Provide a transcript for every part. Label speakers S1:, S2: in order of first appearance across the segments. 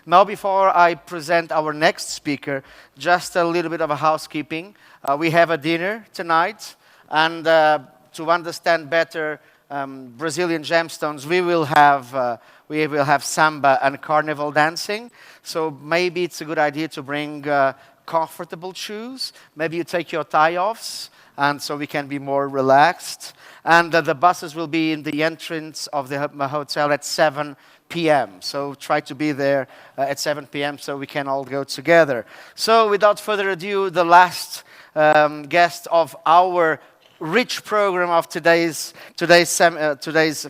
S1: Now, before I present our next speaker, just a little bit of a housekeeping. We have a dinner tonight, and to understand better Brazilian gemstones, we will have samba and carnival dancing. So maybe it's a good idea to bring comfortable shoes. Maybe you take your tie-offs, and so we can be more relaxed. And the buses will be in the entrance of the hotel at 7 p.m. So try to be there at 7 p.m. so we can all go together. So without further ado, the last guest of our rich program of today's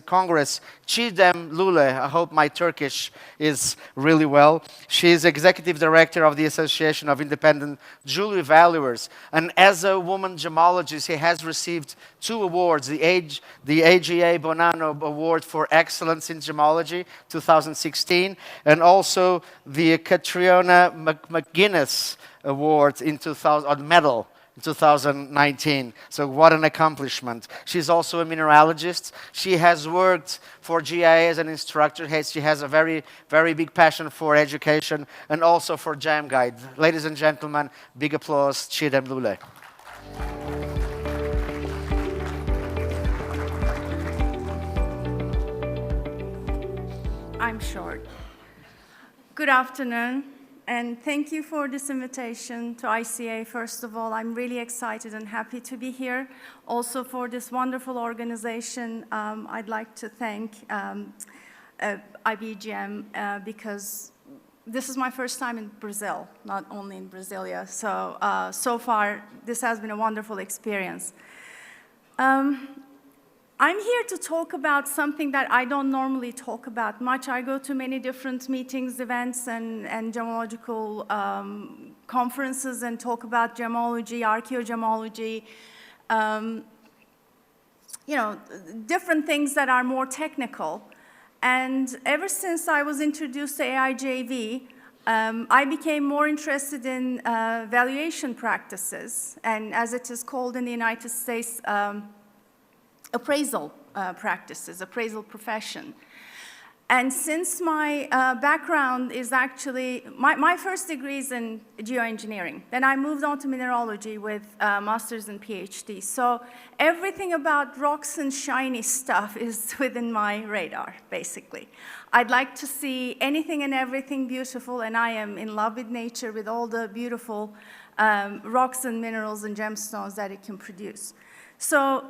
S1: Congress, Çiğdem Lüle. I hope my Turkish is really well. She is Executive Director of the Association of Independent Jewelry Valuers. And as a woman gemologist, she has received 2 awards, the AIJV Bonanno Award for Excellence in Gemology, 2016, and also the Catriona McGuinness Award in 2000, medal. 2019. So what an accomplishment. She's also a mineralogist. She has worked for GIA as an instructor. She has a very, very big passion for education and also for Gem Guide. Ladies and gentlemen, big applause, Çiğdem Lüle.
S2: I'm short. Good afternoon. And thank you for this invitation to ICA. First of all, I'm really excited and happy to be here. Also for this wonderful organization, I'd like to thank IBGM because this is my first time in Brazil, not only in Brasilia. So far, this has been a wonderful experience. I'm here to talk about something that I don't normally talk about much. I go to many different meetings, events, and gemological conferences and talk about gemology, archaeogemology, different things that are more technical. And ever since I was introduced to AIJV, I became more interested in valuation practices, and as it is called in the United States, appraisal practices, appraisal profession. And since my background is actually, my first degree is in geoengineering. Then I moved on to mineralogy with master's and PhD. So everything about rocks and shiny stuff is within my radar, basically. I'd like to see anything and everything beautiful, and I am in love with nature, with all the beautiful rocks and minerals and gemstones that it can produce. So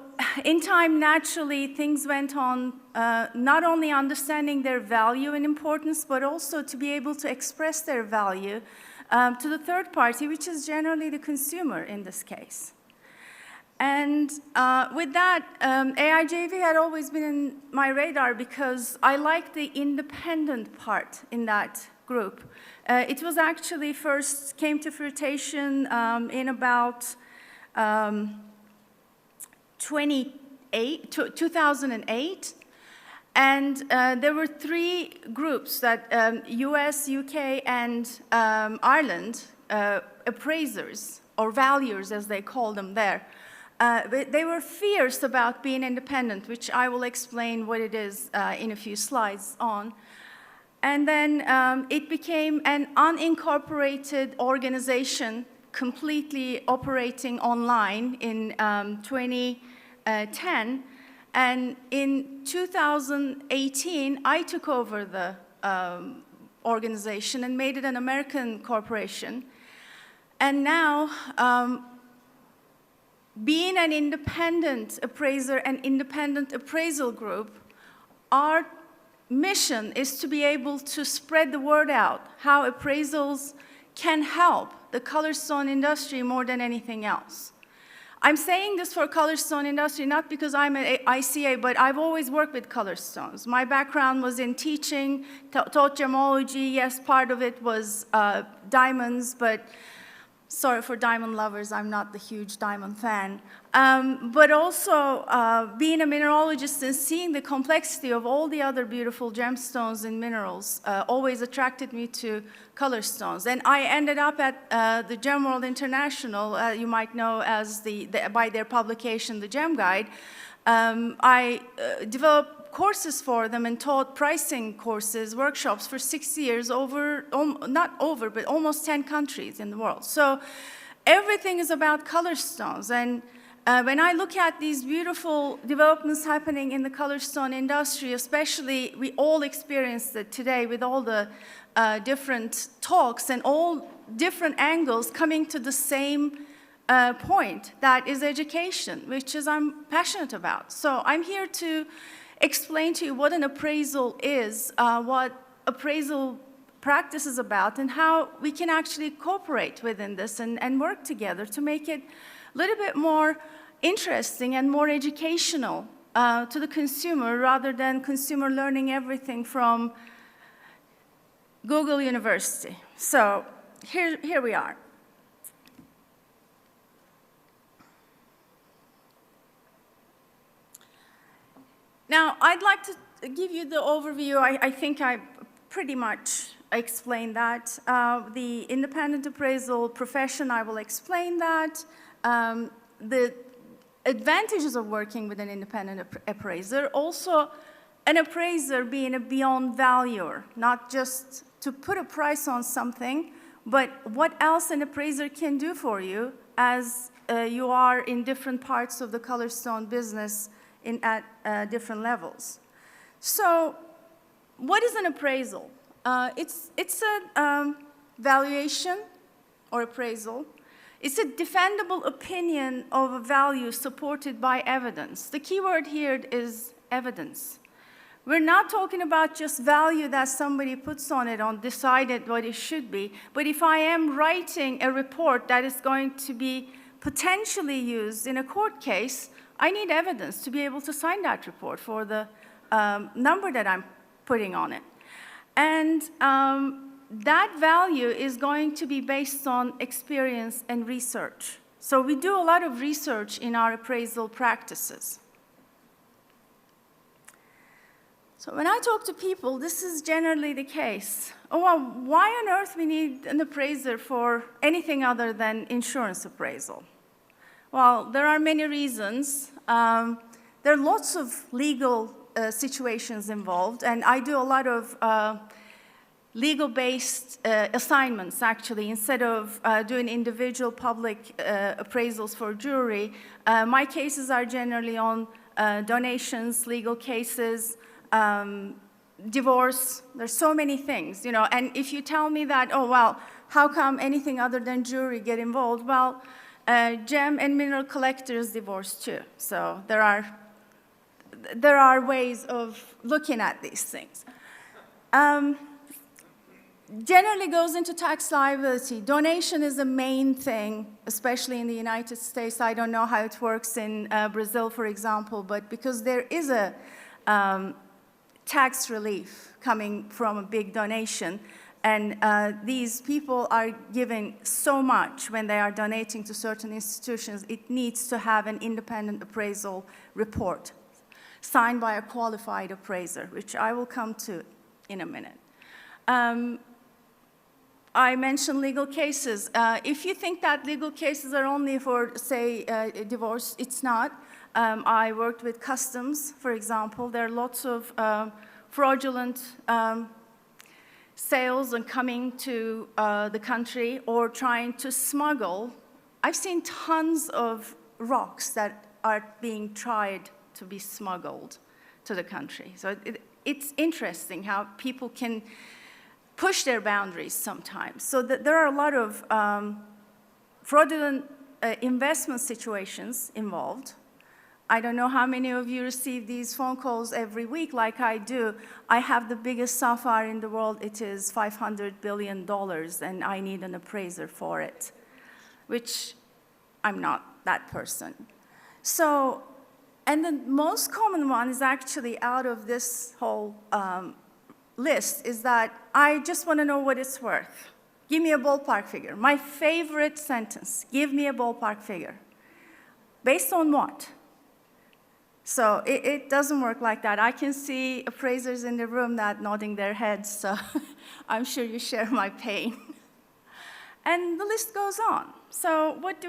S2: in time, naturally, things went on not only understanding their value and importance, but also to be able to express their value to the third party, which is generally the consumer in this case. And with that, AIJV had always been in my radar because I like the independent part in that group. It was actually first came to fruition in about 2008, and there were 3 groups that US, UK, and Ireland, appraisers, or valuers as they call them there. They were fierce about being independent, which I will explain what it is in a few slides on. And then it became an unincorporated organization completely operating online in 2010. And in 2018, I took over the organization and made it an American corporation. And now, being an independent appraiser and independent appraisal group, our mission is to be able to spread the word out, how appraisals can help the colorstone industry more than anything else. I'm saying this for colorstone industry not because I'm an ICA, but I've always worked with colorstones. My background was in teaching, taught gemology. Yes, part of it was diamonds, but sorry for diamond lovers, I'm not the huge diamond fan. But also being a mineralogist and seeing the complexity of all the other beautiful gemstones and minerals always attracted me to color stones. And I ended up at the Gem World International, you might know as by their publication, the Gem Guide, I developed courses for them and taught pricing courses, workshops for 6 years but almost 10 countries in the world. So everything is about color stones. And when I look at these beautiful developments happening in the color stone industry, especially, we all experienced it today with all the different talks and all different angles coming to the same point, that is education, which is I'm passionate about. So I'm here to explain to you what an appraisal is, what appraisal practice is about, and how we can actually cooperate within this and work together to make it a little bit more interesting and more educational to the consumer, rather than consumer learning everything from Google University. So here we are. Now, I'd like to give you the overview. I think I pretty much explained that. The independent appraisal profession, I will explain that. The advantages of working with an independent appraiser. Also, an appraiser being a beyond valuer, not just to put a price on something, but what else an appraiser can do for you as you are in different parts of the color stone business at different levels. So what is an appraisal? It's a valuation or appraisal. It's a defendable opinion of a value supported by evidence. The key word here is evidence. We're not talking about just value that somebody puts on it on decided what it should be, but if I am writing a report that is going to be potentially used in a court case, I need evidence to be able to sign that report for the number that I'm putting on it. And that value is going to be based on experience and research. So we do a lot of research in our appraisal practices. So when I talk to people, this is generally the case. Oh, well, why on earth we need an appraiser for anything other than insurance appraisal? Well, there are many reasons. There are lots of legal situations involved, and I do a lot of legal-based assignments, actually. Instead of doing individual public appraisals for jury, my cases are generally on donations, legal cases, divorce. There's so many things, you know. And if you tell me that, oh, well, how come anything other than jury get involved? Well, gem and mineral collectors divorce too. So there are ways of looking at these things. Generally goes into tax liability. Donation is the main thing, especially in the United States. I don't know how it works in Brazil, for example, but because there is a tax relief coming from a big donation, and these people are giving so much when they are donating to certain institutions, it needs to have an independent appraisal report signed by a qualified appraiser, which I will come to in a minute. I mentioned legal cases. If you think that legal cases are only for, say, divorce, it's not. I worked with customs, for example. There are lots of fraudulent sales and coming to the country or trying to smuggle. I've seen tons of rocks that are being tried to be smuggled to the country. So it's interesting how people can push their boundaries sometimes. So there are a lot of fraudulent investment situations involved. I don't know how many of you receive these phone calls every week like I do. I have the biggest sapphire in the world. It is $500 billion, and I need an appraiser for it, which I'm not that person. So, and the most common one is actually out of this whole list is that I just want to know what it's worth. Give me a ballpark figure. My favorite sentence, give me a ballpark figure. Based on what? So it doesn't work like that. I can see appraisers in the room that nodding their heads, so I'm sure you share my pain. And the list goes on. So what do?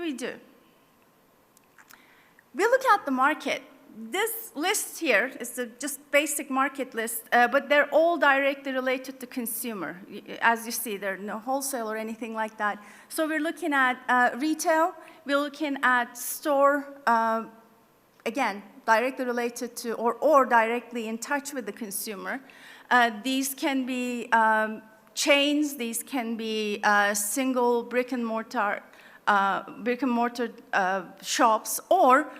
S2: We look at the market. This list here is the just basic market list, but they're all directly related to consumer. As you see, they're no wholesale or anything like that. So we're looking at retail, we're looking at store, again, directly related to or directly in touch with the consumer. These can be chains, these can be single brick and mortar shops, or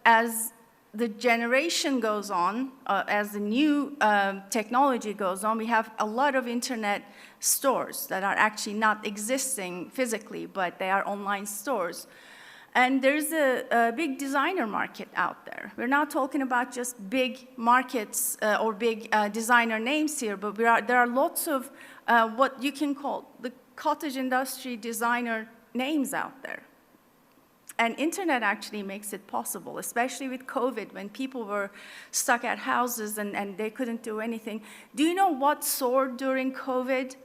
S2: as the generation goes on, as the new technology goes on, we have a lot of internet stores that are actually not existing physically, but they are online stores. And there's a big designer market out there. We're not talking about just big markets or big designer names here, but there are lots of what you can call the cottage industry designer names out there. And internet actually makes it possible, especially with COVID, when people were stuck at houses and they couldn't do anything. Do you know what soared during COVID?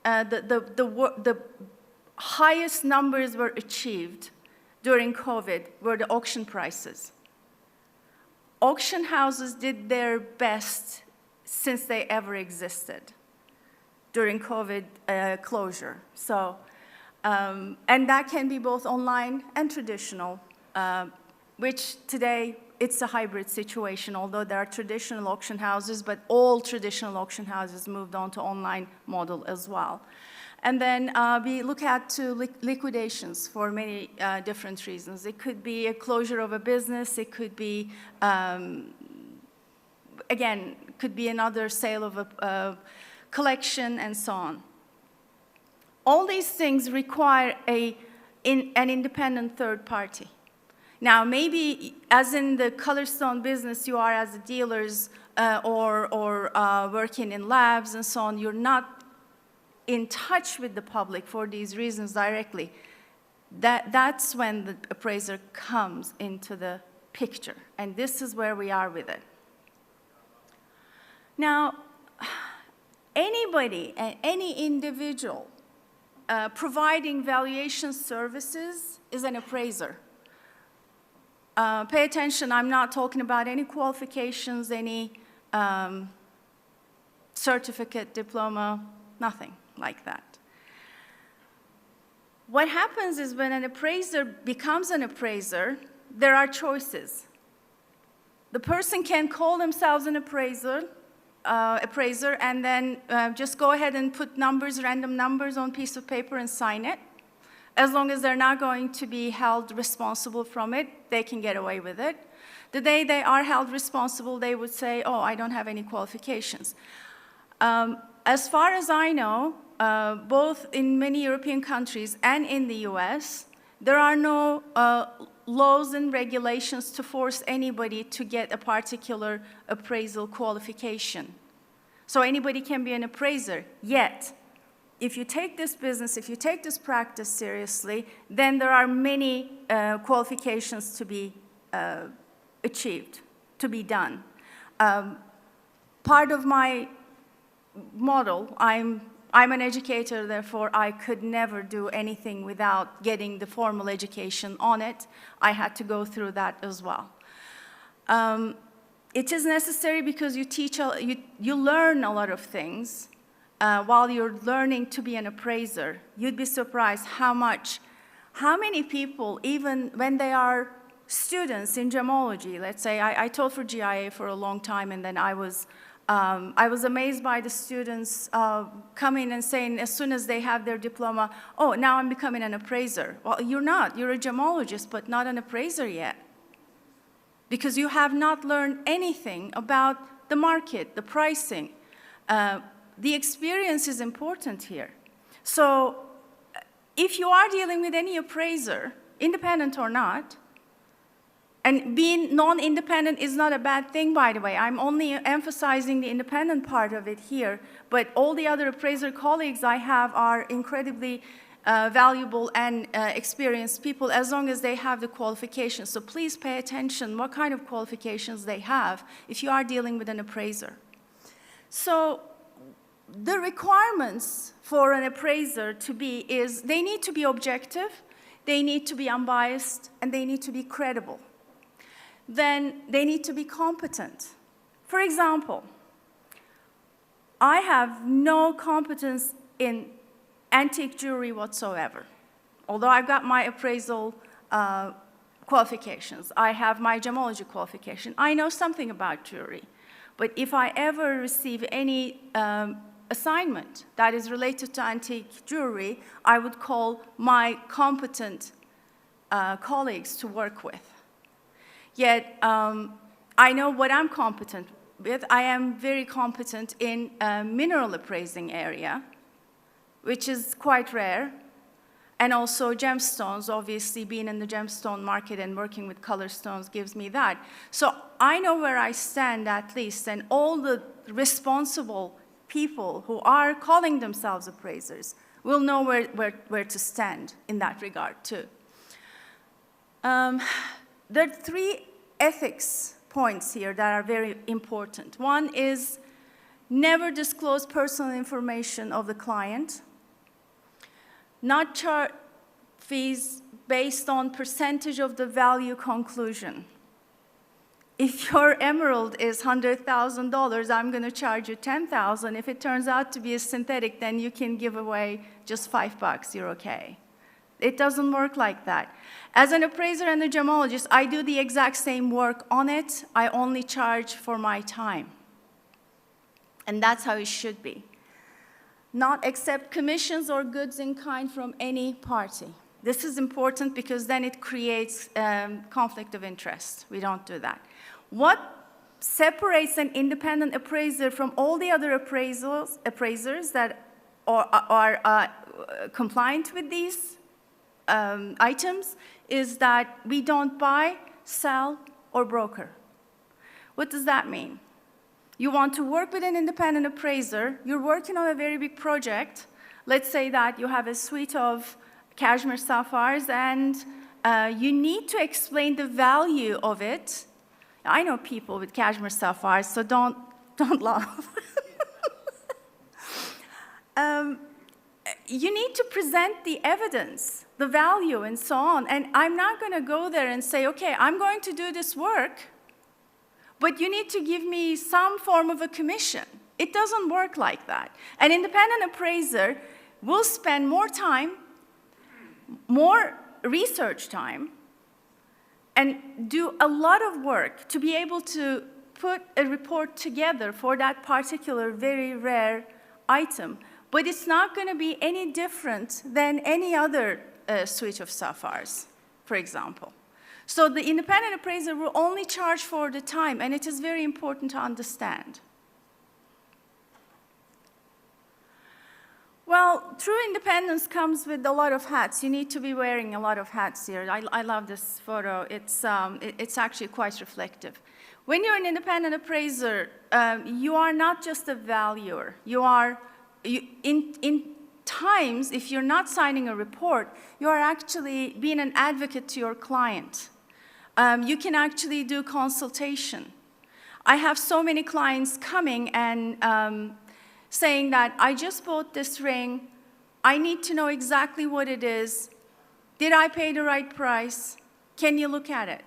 S2: The highest numbers were achieved during COVID were the auction prices. Auction houses did their best since they ever existed during COVID closure. So. And that can be both online and traditional, which today it's a hybrid situation, although there are traditional auction houses, but all traditional auction houses moved on to online model as well. And then we look at liquidations for many different reasons. It could be a closure of a business, it could be, again, could be another sale of a collection and so on. All these things require an independent third party. Now, maybe as in the Colorstone business, you are as a dealers or working in labs and so on, you're not in touch with the public for these reasons directly. That's when the appraiser comes into the picture, and this is where we are with it. Now, anybody and any individual providing valuation services is an appraiser. Pay attention, I'm not talking about any qualifications, any certificate, diploma, nothing like that. What happens is when an appraiser becomes an appraiser, there are choices. The person can call themselves an appraiser and then just go ahead and put numbers, random numbers on a piece of paper and sign it. As long as they're not going to be held responsible from it, they can get away with it. The day they are held responsible, they would say, oh, I don't have any qualifications. As far as I know, both in many European countries and in the US, there are no laws and regulations to force anybody to get a particular appraisal qualification. So anybody can be an appraiser, yet if you take this business, if you take this practice seriously, then there are many qualifications to be achieved, to be done. Part of my model, I'm an educator, therefore I could never do anything without getting the formal education on it. I had to go through that as well. It is necessary because you learn a lot of things while you're learning to be an appraiser. You'd be surprised how many people, even when they are students in gemology, let's say I taught for GIA for a long time, and then I was amazed by the students coming and saying as soon as they have their diploma, oh, now I'm becoming an appraiser. Well, you're not. You're a gemologist, but not an appraiser yet. Because you have not learned anything about the market, the pricing. The experience is important here. So if you are dealing with any appraiser, independent or not, and being non-independent is not a bad thing, by the way. I'm only emphasizing the independent part of it here, but all the other appraiser colleagues I have are incredibly valuable and experienced people as long as they have the qualifications. So please pay attention what kind of qualifications they have if you are dealing with an appraiser. So the requirements for an appraiser to be is they need to be objective, they need to be unbiased, and they need to be credible. then they need to be competent. For example, I have no competence in antique jewelry whatsoever. Although I've got my appraisal qualifications, I have my gemology qualification, I know something about jewelry. But if I ever receive any assignment that is related to antique jewelry, I would call my competent colleagues to work with. Yet, I know what I'm competent with. I am very competent in mineral appraising area, which is quite rare. And also gemstones, obviously being in the gemstone market and working with color stones gives me that. So I know where I stand at least, and all the responsible people who are calling themselves appraisers will know where to stand in that regard too. There are three ethics points here that are very important. One is never disclose personal information of the client. Not charge fees based on percentage of the value conclusion. If your emerald is $100,000, I'm going to charge you $10,000. If it turns out to be a synthetic, then you can give away just $5. You're okay. It doesn't work like that. As an appraiser and a gemologist, I do the exact same work on it. I only charge for my time. And that's how it should be. Not accept commissions or goods in kind from any party. This is important because then it creates conflict of interest. We don't do that. What separates an independent appraiser from all the other appraisers that are compliant with these items is that we don't buy, sell, or broker. What does that mean? You want to work with an independent appraiser, you're working on a very big project. Let's say that you have a suite of cashmere sapphires and you need to explain the value of it. I know people with cashmere sapphires, so don't laugh. You need to present the evidence, the value, and so on. And I'm not going to go there and say, okay, I'm going to do this work, but you need to give me some form of a commission. It doesn't work like that. An independent appraiser will spend more time, more research time, and do a lot of work to be able to put a report together for that particular very rare item. But it's not going to be any different than any other suite of sapphires, for example. So the independent appraiser will only charge for the time, and it is very important to understand. Well, true independence comes with a lot of hats. You need to be wearing a lot of hats here. I love this photo. It's actually quite reflective. When you're an independent appraiser, you are not just a valuer. In times, if you're not signing a report, you are actually being an advocate to your client. You can actually do consultation. I have so many clients coming and saying that I just bought this ring, I need to know exactly what it is, did I pay the right price, can you look at it?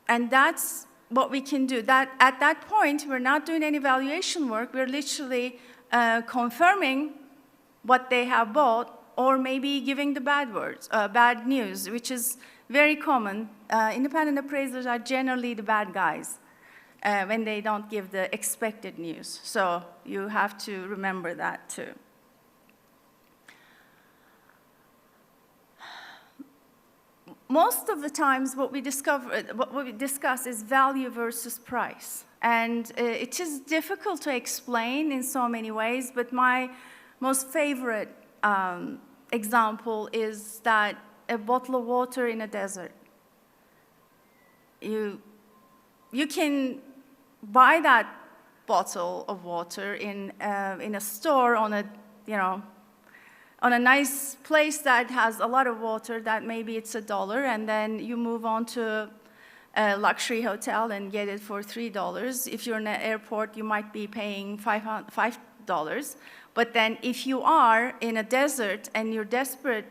S2: And that's what we can do. At that point, we're not doing any valuation work, we're literally confirming what they have bought, or maybe giving the bad news, which is very common. Independent appraisers are generally the bad guys when they don't give the expected news. So you have to remember that too. Most of the times what we discuss is value versus price. And it is difficult to explain in so many ways, but my most favorite example is that a bottle of water in a desert. You can buy that bottle of water in a store on a nice place that has a lot of water that maybe it's $1, and then you move on to a luxury hotel and get it for $3. If you're in an airport, you might be paying $5. But then if you are in a desert and you're desperate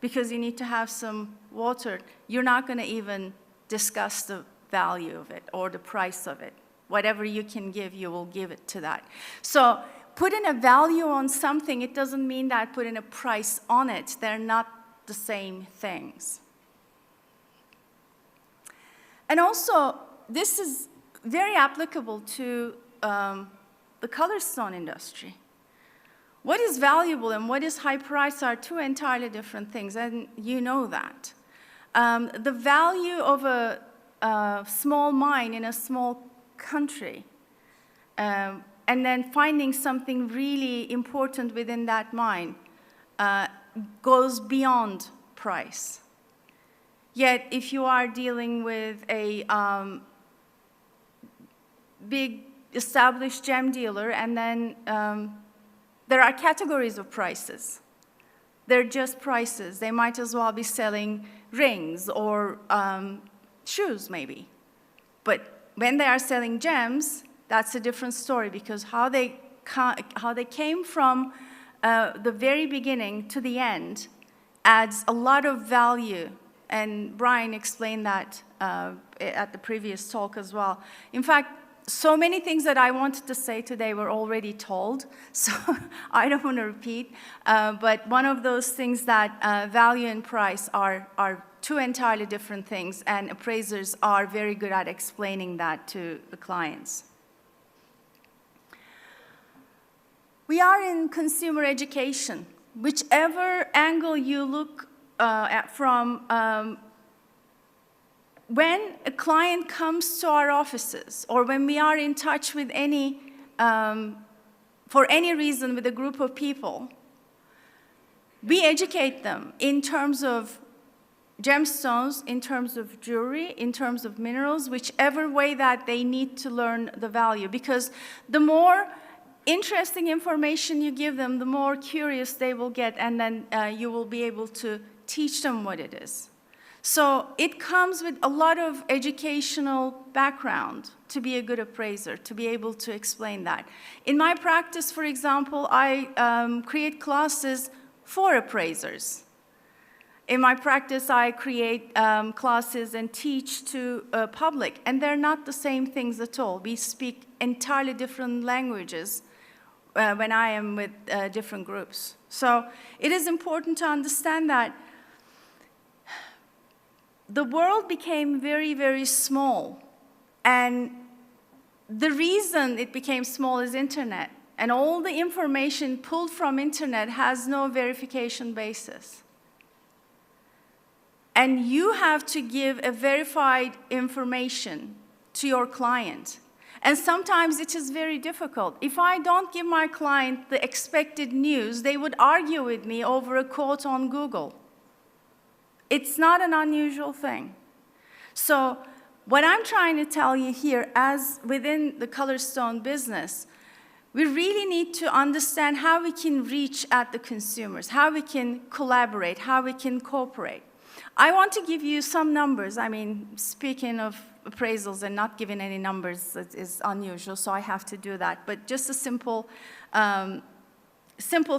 S2: because you need to have some water, you're not going to even discuss the value of it or the price of it. Whatever you can give, you will give it to that. So putting a value on something, it doesn't mean that putting a price on it. They're not the same things. And also, this is very applicable to the color stone industry. What is valuable and what is high price are two entirely different things, and you know that. The value of a small mine in a small country, and then finding something really important within that mine goes beyond price. Yet, if you are dealing with a big established gem dealer, and then there are categories of prices. They're just prices. They might as well be selling rings or shoes, maybe. But when they are selling gems, that's a different story, because how they came from the very beginning to the end adds a lot of value. And Brian explained that at the previous talk as well. In fact, so many things that I wanted to say today were already told, so I don't want to repeat. But one of those things that value and price are two entirely different things, and appraisers are very good at explaining that to the clients. We are in consumer education. Whichever angle you look at from, when a client comes to our offices, or when we are in touch with for any reason with a group of people, we educate them in terms of gemstones, in terms of jewelry, in terms of minerals, whichever way that they need to learn the value. Because the more interesting information you give them, the more curious they will get, and then you will be able to teach them what it is. So it comes with a lot of educational background to be a good appraiser, to be able to explain that. In my practice, for example, I create classes for appraisers. In my practice, I create classes and teach to public, and they're not the same things at all. We speak entirely different languages when I am with different groups. So it is important to understand that the world became very, very small, and the reason it became small is internet, and all the information pulled from internet has no verification basis. And you have to give a verified information to your client. And sometimes it is very difficult. If I don't give my client the expected news, they would argue with me over a quote on Google. It's not an unusual thing. So what I'm trying to tell you here, as within the Colorstone business, we really need to understand how we can reach at the consumers, how we can collaborate, how we can cooperate. I want to give you some numbers. I mean, speaking of appraisals and not giving any numbers is unusual, so I have to do that. But just a simple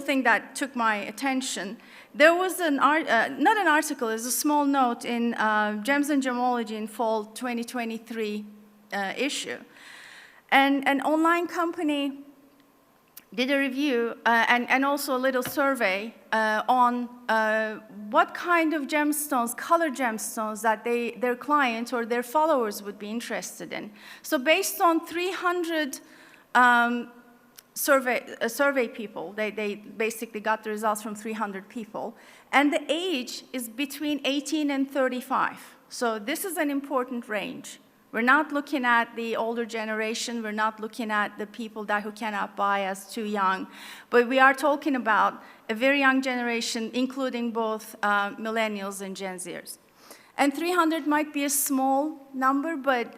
S2: thing that took my attention. There was not an article, it was a small note in Gems and Gemology in fall 2023 issue. And an online company did a review and also a little survey on what kind of gemstones, color gemstones, that their clients or their followers would be interested in. So based on 300 survey people, they basically got the results from 300 people, and the age is between 18 and 35. So this is an important range. We're not looking at the older generation. We're not looking at the people who cannot buy as too young. But we are talking about a very young generation, including both millennials and Gen Zers. And 300 might be a small number, but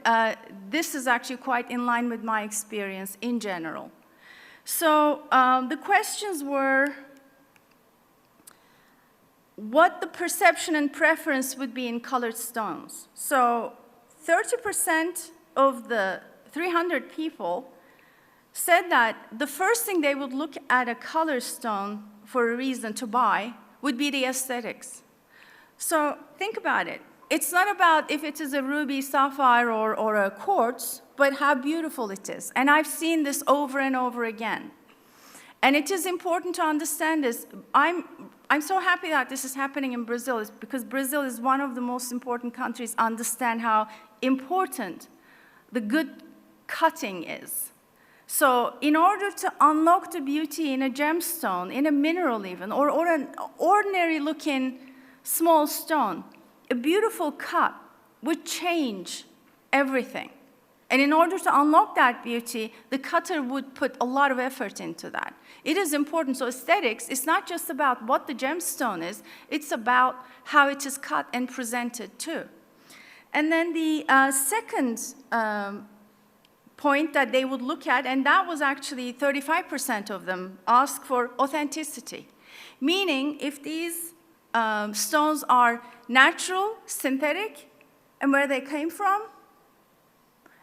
S2: this is actually quite in line with my experience in general. So the questions were what the perception and preference would be in colored stones. So 30% of the 300 people said that the first thing they would look at a color stone for a reason to buy would be the aesthetics. So think about it. it's not about if it is a ruby, sapphire, or a quartz, but how beautiful it is. And I've seen this over and over again. And it is important to understand this. I'm so happy that this is happening in Brazil, because Brazil is one of the most important countries to understand how important the good cutting is. So in order to unlock the beauty in a gemstone, in a mineral even, or an ordinary looking small stone, a beautiful cut would change everything. And in order to unlock that beauty, the cutter would put a lot of effort into that. It is important. So aesthetics is not just about what the gemstone is, it's about how it is cut and presented too. And then the second point that they would look at, and that was actually 35% of them asked for authenticity. Meaning, if these stones are natural, synthetic, and where they came from,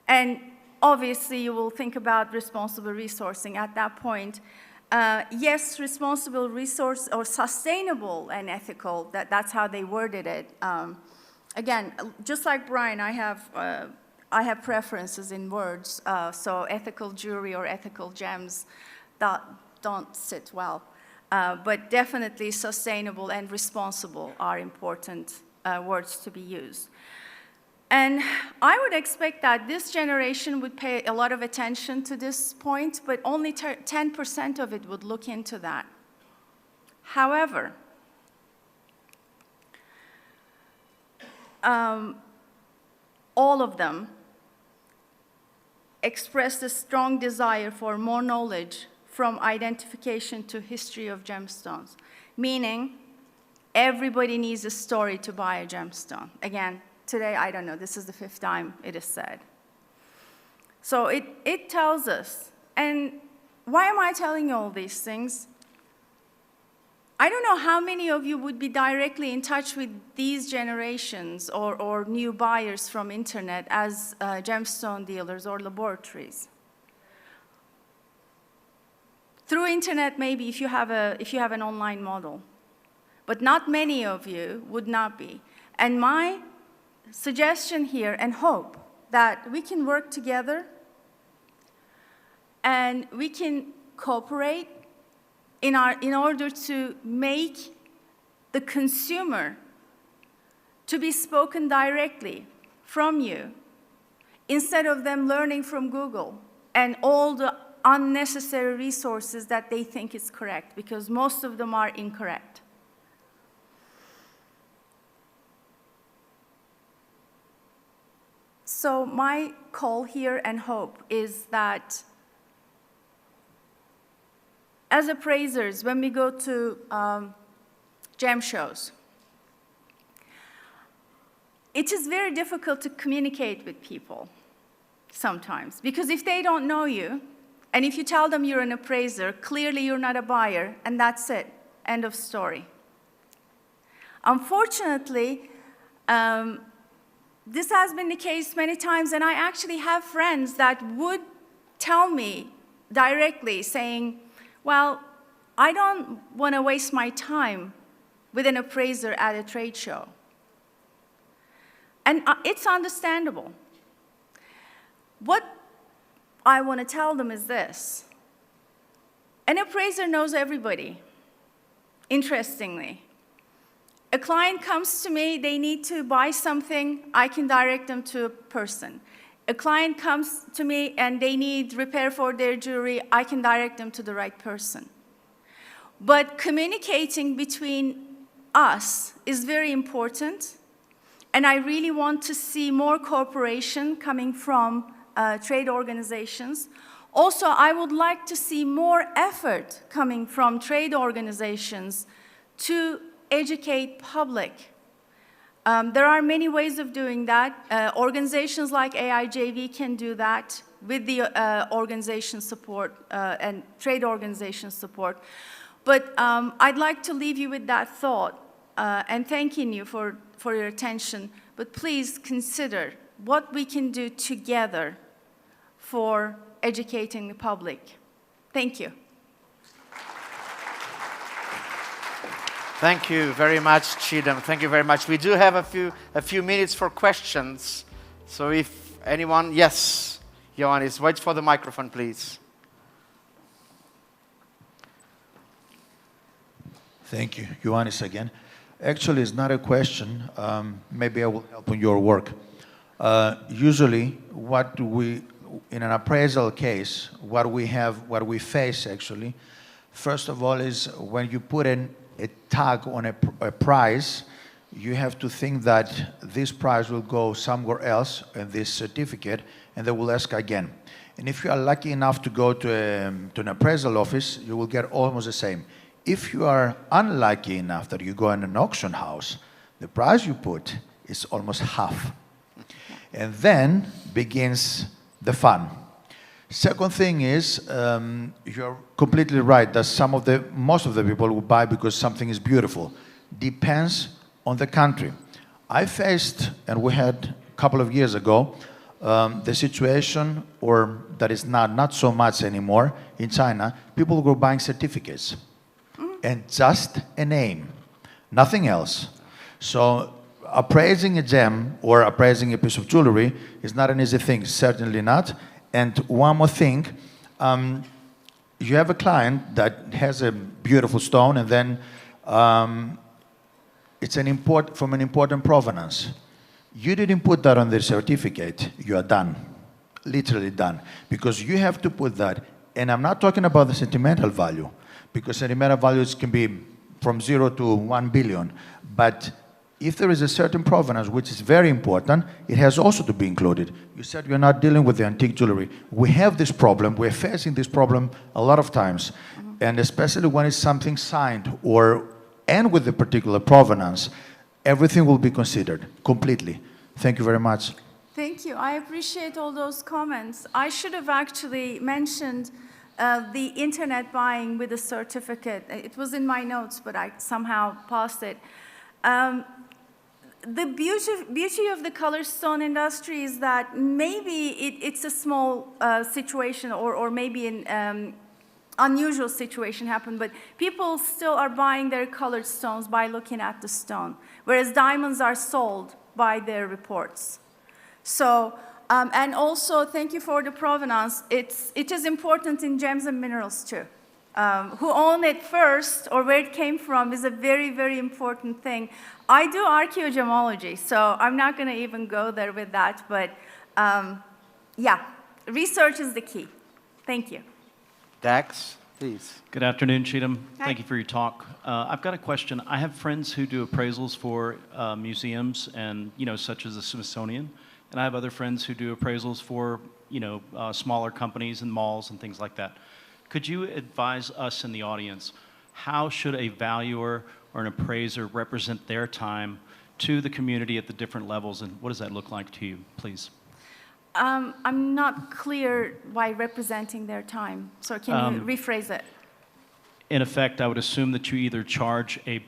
S2: and obviously you will think about responsible resourcing at that point. Yes, responsible resource or sustainable and ethical, that's how they worded it. Again, just like Brian, I have preferences in words, so ethical jewelry or ethical gems that don't sit well. But definitely sustainable and responsible are important words to be used. And I would expect that this generation would pay a lot of attention to this point, but only 10% of it would look into that. However, all of them expressed a strong desire for more knowledge from identification to history of gemstones, meaning everybody needs a story to buy a gemstone. Again, today, I don't know, this is the 5th time it is said. So it tells us, and why am I telling you all these things? I don't know how many of you would be directly in touch with these generations or new buyers from internet as gemstone dealers or laboratories. Through internet, maybe if you have an online model, but not many of you would not be. And my suggestion here and hope that we can work together and we can cooperate in order to make the consumer to be spoken directly from you instead of them learning from Google and all the unnecessary resources that they think is correct, because most of them are incorrect. So my call here and hope is that as appraisers, when we go to gem shows, it is very difficult to communicate with people sometimes, because if they don't know you, and if you tell them you're an appraiser, clearly you're not a buyer, and that's it, end of story. Unfortunately, this has been the case many times, and I actually have friends that would tell me directly saying, well, I don't want to waste my time with an appraiser at a trade show. And it's understandable. What I want to tell them is this. An appraiser knows everybody, interestingly. A client comes to me, they need to buy something, I can direct them to a person. A client comes to me and they need repair for their jewelry, I can direct them to the right person. But communicating between us is very important, and I really want to see more cooperation coming from trade organizations. Also, I would like to see more effort coming from trade organizations to educate public. There are many ways of doing that. Organizations like AIJV can do that with the organization support and trade organization support. But I'd like to leave you with that thought and thanking you for your attention. But please consider what we can do together for educating the public. Thank you.
S1: Thank you very much, Çiğdem. Thank you very much. We do have a few minutes for questions. So if anyone, yes, Ioannis, wait for the microphone, please.
S3: Thank you. Ioannis again. Actually, it's not a question. Maybe I will help in your work. Usually, in an appraisal case, what we face actually, first of all, is when you put in a tag on a price, you have to think that this price will go somewhere else in this certificate, and they will ask again. And if you are lucky enough to go to an appraisal office, you will get almost the same. If you are unlucky enough that you go in an auction house, the price you put is almost half. And then begins the fun. Second thing is, you're completely right that most of the people will buy because something is beautiful. Depends on the country. I faced, and we had a couple of years ago, the situation, or that is not so much anymore in China, people were buying certificates. And just a name, nothing else. So appraising a gem or appraising a piece of jewelry is not an easy thing, certainly not. And one more thing, you have a client that has a beautiful stone, and then it's from an important provenance. You didn't put that on the certificate, you are done, literally done. Because you have to put that, and I'm not talking about the sentimental value, because sentimental values can be from 0 to 1 billion. But if there is a certain provenance, which is very important, it has also to be included. You said you're not dealing with the antique jewelry. We have this problem. We're facing this problem a lot of times. And especially when it's something signed and with the particular provenance, everything will be considered completely. Thank you very much.
S2: Thank you. I appreciate all those comments. I should have actually mentioned the internet buying with a certificate. It was in my notes, but I somehow passed it. The beauty of the color stone industry is that maybe it's a small situation, or maybe an unusual situation happened, but people still are buying their colored stones by looking at the stone, whereas diamonds are sold by their reports. So, and also, thank you for the provenance. It is important in gems and minerals too. Who own it first, or where it came from, is a very, very important thing. I do archaeogemology, so I'm not going to even go there with that, but yeah, research is the key. Thank you.
S1: Dax, please.
S4: Good afternoon, Çiğdem.
S2: Hi.
S4: Thank you for your talk. I've got a question. I have friends who do appraisals for museums, and such as the Smithsonian, and I have other friends who do appraisals for smaller companies and malls and things like that. Could you advise us in the audience, how should a valuer or an appraiser represent their time to the community at the different levels, and what does that look like to you, please?
S2: I'm not clear by representing their time. So can you rephrase it?
S4: In effect, I would assume that you either charge a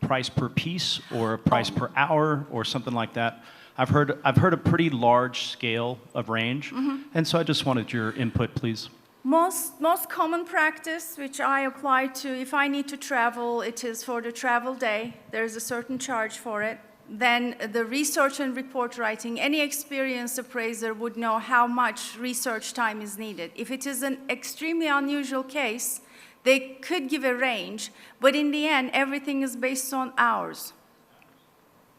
S4: price per piece or a price per hour or something like that. I've heard a pretty large scale of range, and so I just wanted your input, please.
S2: Most common practice, which I apply to, if I need to travel, it is for the travel day. There's a certain charge for it. Then the research and report writing. Any experienced appraiser would know how much research time is needed. If it is an extremely unusual case, they could give a range, but in the end, everything is based on hours.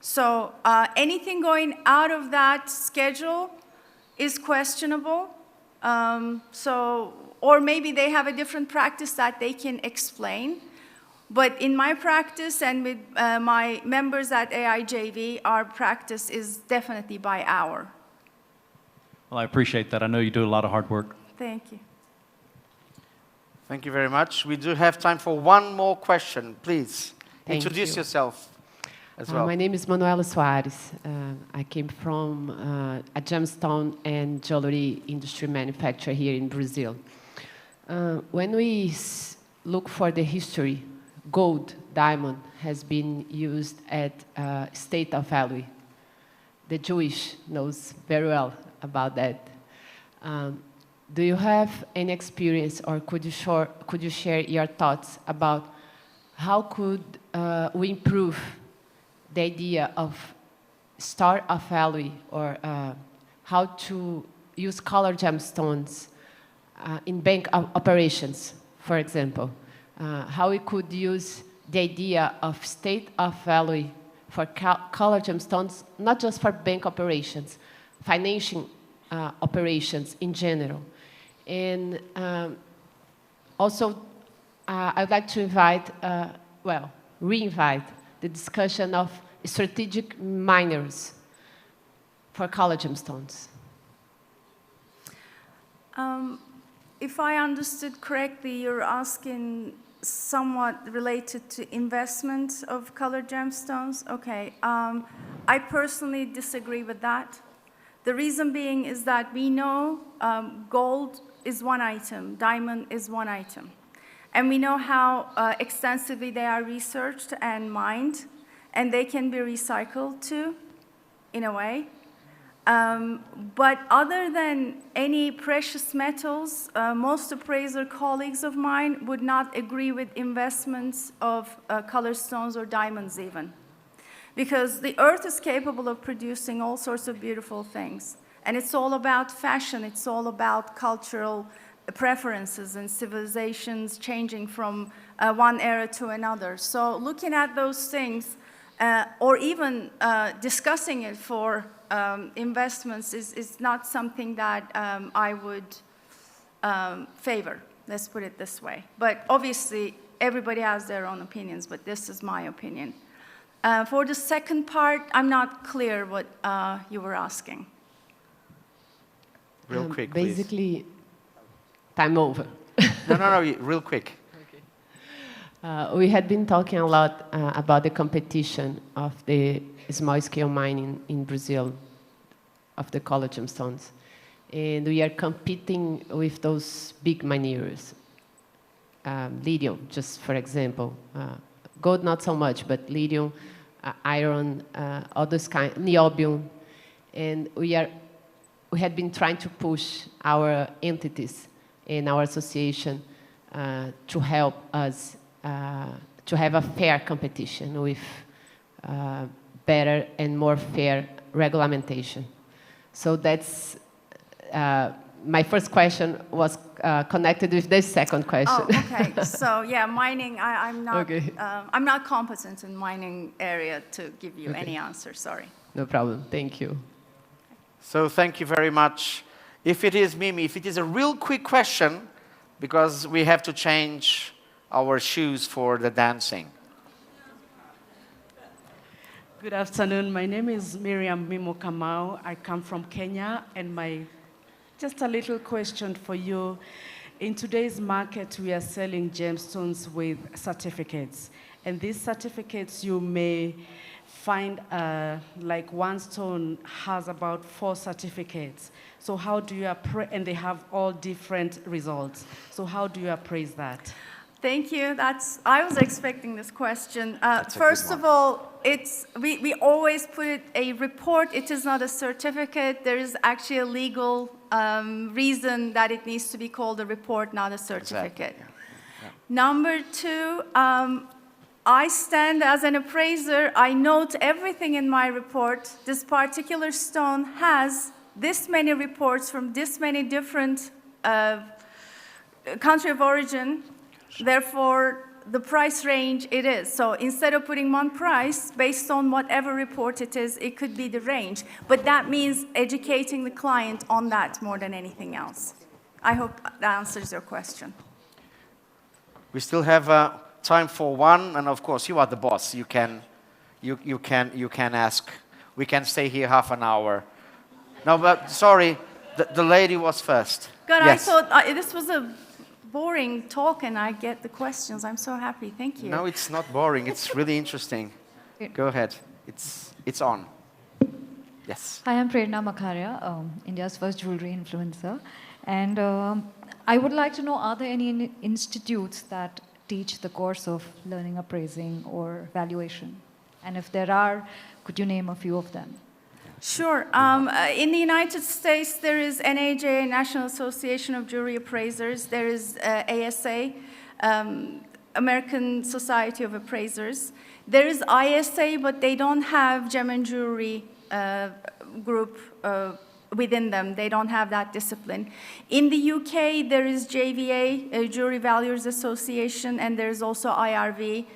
S2: So anything going out of that schedule is questionable. Or maybe they have a different practice that they can explain. But in my practice and with my members at AIJV, our practice is definitely by hour.
S4: Well, I appreciate that. I know you do a lot of hard work.
S2: Thank you.
S1: Thank you very much. We do have time for one more question. Please,
S5: Thank
S1: introduce
S5: you.
S1: yourself as well.
S5: My name is Manuela Soares. I came from a gemstone and jewelry industry manufacturer here in Brazil. When we look for the history, gold, diamond has been used at state of value. The Jewish knows very well about that. Do you have any experience, or could you share your thoughts about how could we improve the idea of store of value, or how to use color gemstones in bank operations, for example? How we could use the idea of state of value for color gemstones, not just for bank operations, financial operations in general. And also, I'd like to invite, re-invite the discussion of strategic miners for color gemstones.
S2: If I understood correctly, you're asking somewhat related to investment of colored gemstones. Okay. I personally disagree with that. The reason being is that we know gold is one item, diamond is one item. And we know how extensively they are researched and mined, and they can be recycled too, in a way. But other than any precious metals, most appraiser colleagues of mine would not agree with investments of color stones or diamonds even. Because the earth is capable of producing all sorts of beautiful things. And it's all about fashion, it's all about cultural preferences and civilizations changing from one era to another. So looking at those things, or even discussing it for investments is not something that I would favor, let's put it this way. But obviously, everybody has their own opinions, but this is my opinion. For the second part, I'm not clear what you were asking.
S1: Real quick,
S5: basically, time over.
S1: No, real quick.
S5: We had been talking a lot about the competition of the small-scale mining in Brazil, of the color gemstones. And we are competing with those big miners. Lithium, just for example. Gold, not so much, but lithium, iron, all those kind, niobium. And we had been trying to push our entities in our association to help us to have a fair competition with better and more fair regulation. So that's my first question was connected with the second question.
S2: Oh, okay. So yeah, mining. I'm not.
S5: Okay.
S2: I'm not competent in mining area to give you any answer. Sorry.
S5: No problem. Thank you.
S1: So thank you very much. If it is Mimi, if it is a real quick question, because we have to change our shoes for the dancing.
S6: Good afternoon. My name is Miriam Mimo Kamau. I come from Kenya, and just a little question for you. In today's market, we are selling gemstones with certificates, and these certificates you may find like one stone has about 4 certificates. So how do you appraise, and they have all different results. So how do you appraise that?
S2: Thank you. I was expecting this question. First of all, we always put it a report. It is not a certificate. There is actually a legal reason that it needs to be called a report, not a certificate.
S1: Exactly. Yeah.
S2: Number 2, I stand as an appraiser. I note everything in my report. This particular stone has this many reports from this many different country of origin. Therefore, the price range it is. So instead of putting one price based on whatever report it is, it could be the range. But that means educating the client on that more than anything else. I hope that answers your question.
S1: We still have time for one, and of course, you are the boss. You can ask. We can stay here half an hour. No, but sorry, the lady was first.
S2: God,
S1: yes.
S2: I thought this was a boring talk, and I get the questions. I'm so happy. Thank you.
S1: No, it's not boring. It's really interesting. Go ahead. It's on. Yes.
S7: Hi, I'm Prerna Makharia, India's first jewelry influencer. And I would like to know, are there any institutes that teach the course of learning appraising or valuation? And if there are, could you name a few of them?
S2: Sure. In the United States, there is NAJ, National Association of Jewelry Appraisers. There is ASA, American Society of Appraisers. There is ISA, but they don't have gem and jewelry group within them. They don't have that discipline. In the UK, there is JVA, Jewelry Valuers Association, and there's also IRV.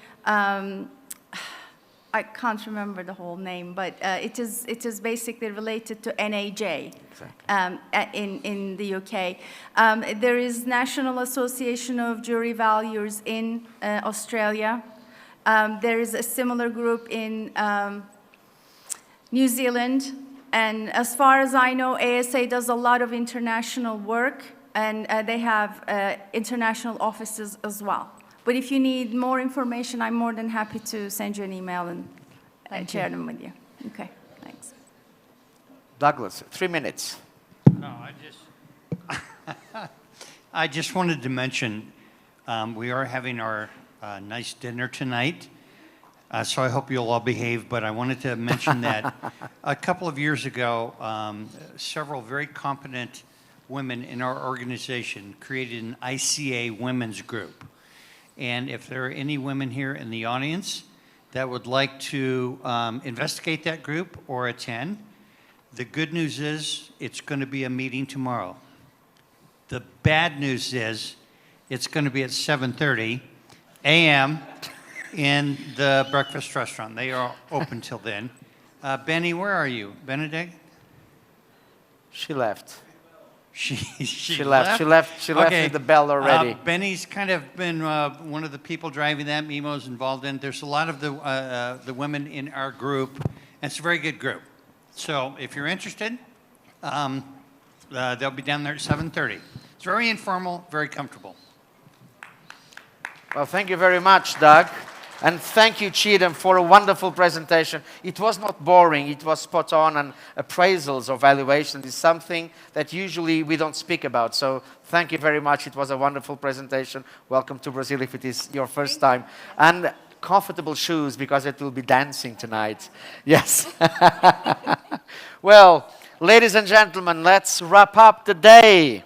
S2: I can't remember the whole name, but it is basically related to NAJ. Exactly. In the UK. There is National Association of Jewelry Valuers in Australia. There is a similar group in New Zealand. And as far as I know, ASA does a lot of international work, and they have international offices as well. But if you need more information, I'm more than happy to send you an email and share them with you. Okay, thanks.
S1: Douglas, 3 minutes.
S8: No, I just wanted to mention we are having our nice dinner tonight. So I hope you'll all behave, but I wanted to mention that a couple of years ago, several very competent women in our organization created an ICA women's group. And if there are any women here in the audience that would like to investigate that group or attend, the good news is it's going to be a meeting tomorrow. The bad news is it's going to be at 7:30 a.m. in the breakfast restaurant. They are open till then. Benny, where are you? Benedict?
S1: She left.
S8: She
S1: left. She left
S8: Okay.
S1: with the bell already.
S8: Benny's kind of been one of the people driving that. Mimo's involved in. There's a lot of the women in our group, and it's a very good group. So if you're interested, they'll be down there at 7:30. It's very informal, very comfortable.
S1: Well, thank you very much, Doug. And thank you, Çiğdem, for a wonderful presentation. It was not boring. It was spot on, and appraisals or valuation is something that usually we don't speak about. So thank you very much. It was a wonderful presentation. Welcome to Brazil if it is your first time. And comfortable shoes, because it will be dancing tonight. Yes. Well, ladies and gentlemen, let's wrap up the day.